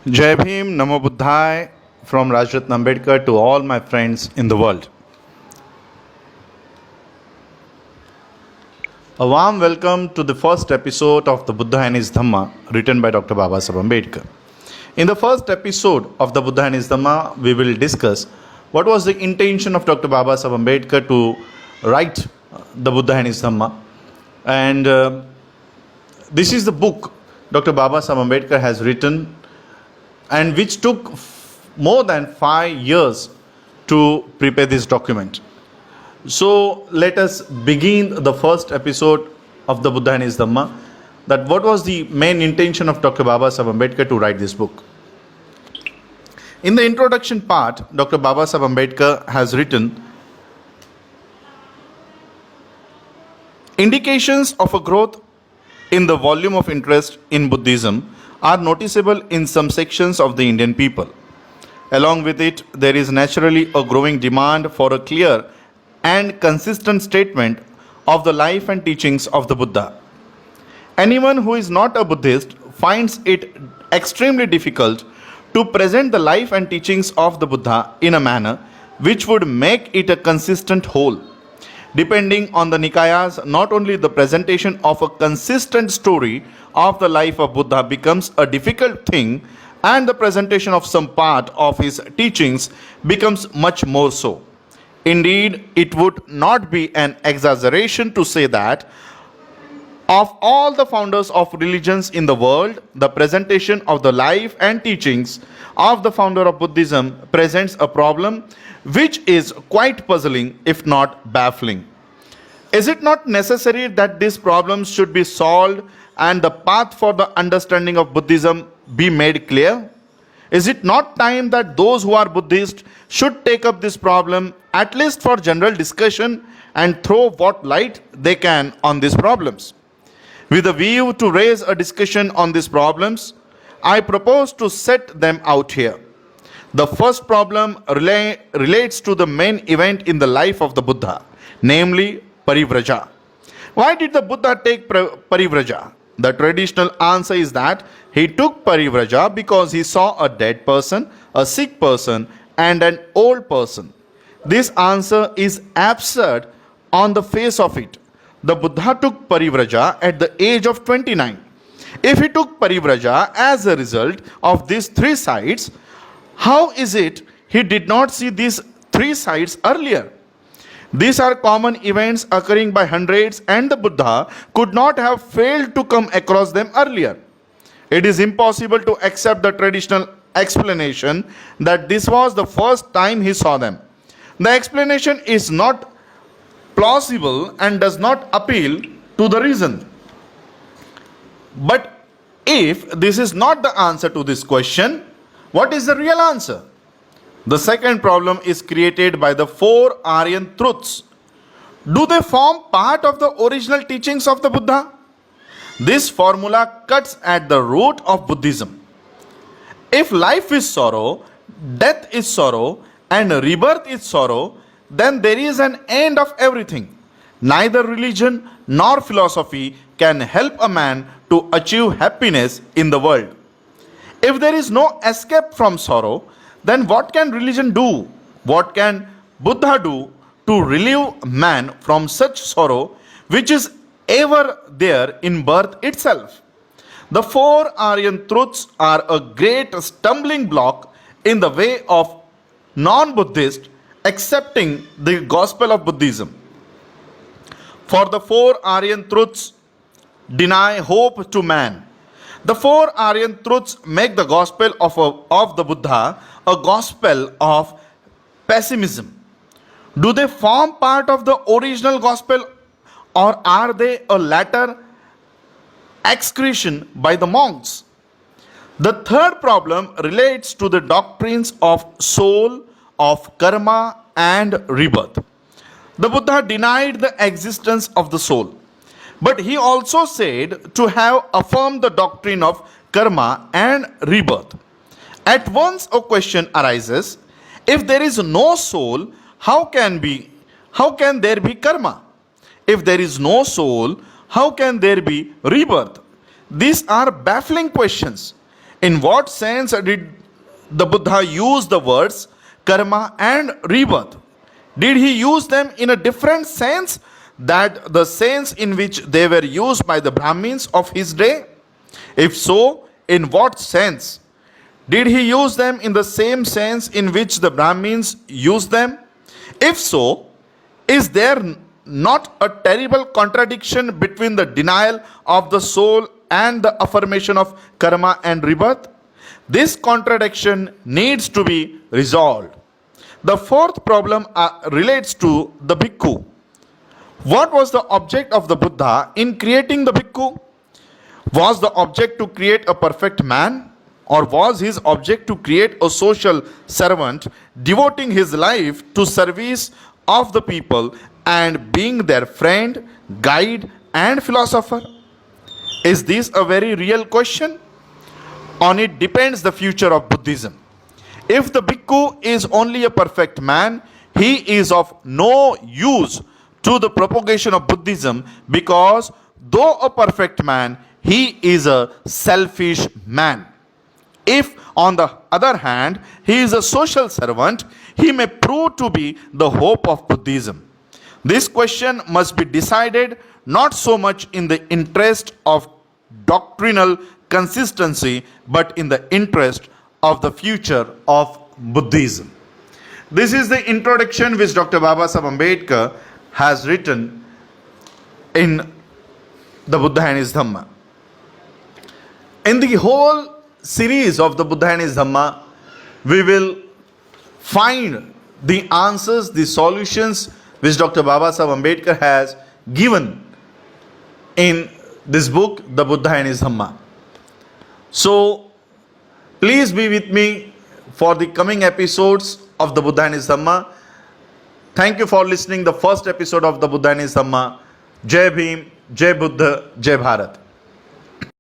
Jai Bhim, Namo Buddhaya from Rajratna Ambedkar to all my friends in the world. A warm welcome to the first episode of the Buddha and His Dhamma written by Dr. Babasaheb Ambedkar. In the first episode of the Buddha and His Dhamma, we will discuss what was the intention of Dr. Babasaheb Ambedkar to write the Buddha and His Dhamma. And this is the book Dr. Babasaheb Ambedkar has written and which took more than 5 years to prepare this document. So let us begin the first episode of the Buddha and His Dhamma. That what was the main intention of Dr. Babasaheb Ambedkar to write this book? In the introduction part, Dr. Babasaheb Ambedkar has written, indications of a growth in the volume of interest in Buddhism are noticeable in some sections of the Indian people. Along with it, there is naturally a growing demand for a clear and consistent statement of the life and teachings of the Buddha. Anyone who is not a Buddhist finds it extremely difficult to present the life and teachings of the Buddha in a manner which would make it a consistent whole. Depending on the Nikayas, not only the presentation of a consistent story of the life of Buddha becomes a difficult thing, and the presentation of some part of his teachings becomes much more so. Indeed, it would not be an exaggeration to say that of all the founders of religions in the world, the presentation of the life and teachings of the founder of Buddhism presents a problem which is quite puzzling, if not baffling. Is it not necessary that these problems should be solved and the path for the understanding of Buddhism be made clear? Is it not time that those who are Buddhist should take up this problem, at least for general discussion, and throw what light they can on these problems? With a view to raise a discussion on these problems, I propose to set them out here. The first problem relates to the main event in the life of the Buddha, namely Parivraja. Why did the Buddha take Parivraja? The traditional answer is that he took Parivraja because he saw a dead person, a sick person, and an old person. This answer is absurd on the face of it. The Buddha took Parivraja at the age of 29. If he took Parivraja as a result of these three sides, how is it he did not see these three sides earlier? These are common events occurring by hundreds, and the Buddha could not have failed to come across them earlier. It is impossible to accept the traditional explanation that this was the first time he saw them. The explanation is not plausible and does not appeal to the reason. But if this is not the answer to this question, what is the real answer? The second problem is created by the four Aryan truths. Do they form part of the original teachings of the Buddha? This formula cuts at the root of Buddhism. If life is sorrow, death is sorrow, and rebirth is sorrow, then there is an end of everything. Neither religion nor philosophy can help a man to achieve happiness in the world. If there is no escape from sorrow, then what can religion do? What can Buddha do to relieve man from such sorrow which is ever there in birth itself? The four Aryan truths are a great stumbling block in the way of non-Buddhist accepting the gospel of Buddhism. For the four Aryan truths deny hope to man. The four Aryan truths make the gospel of the Buddha a gospel of pessimism. Do they form part of the original gospel, or are they a latter excretion by the monks? The third problem relates to the doctrines of soul, of karma, and rebirth. The Buddha denied the existence of the soul, but he also said to have affirmed the doctrine of karma and rebirth. At once a question arises, if there is no soul, how can there be karma? If there is no soul, how can there be rebirth? These are baffling questions. In what sense did the Buddha use the words karma and rebirth? Did he use them in a different sense that the sense in which they were used by the Brahmins of his day? If so, in what sense? Did he use them in the same sense in which the Brahmins used them? If so, is there not a terrible contradiction between the denial of the soul and the affirmation of karma and rebirth? This contradiction needs to be resolved. The fourth problem relates to the bhikkhu. What was the object of the Buddha in creating the bhikkhu? Was the object to create a perfect man? Or was his object to create a social servant, devoting his life to service of the people and being their friend, guide, and philosopher? Is this a very real question? On it depends the future of Buddhism. If the bhikkhu is only a perfect man, he is of no use to the propagation of Buddhism, because though a perfect man, he is a selfish man. If, on the other hand, he is a social servant, he may prove to be the hope of Buddhism. This question must be decided not so much in the interest of doctrinal consistency, but in the interest of the future of Buddhism. This is the introduction which Dr. Babasaheb Ambedkar has written in the Buddha and his Dhamma. In the whole series of the Buddha and his Dhamma, we will find the answers, the solutions which Dr. Babasaheb Ambedkar has given in this book, The Buddha and his Dhamma. So, please be with me for the coming episodes of the Buddha and his Dhamma. Thank you for listening the first episode of the Buddha and his Dhamma. Jai Bhim, Jai Buddha, Jai Bharat.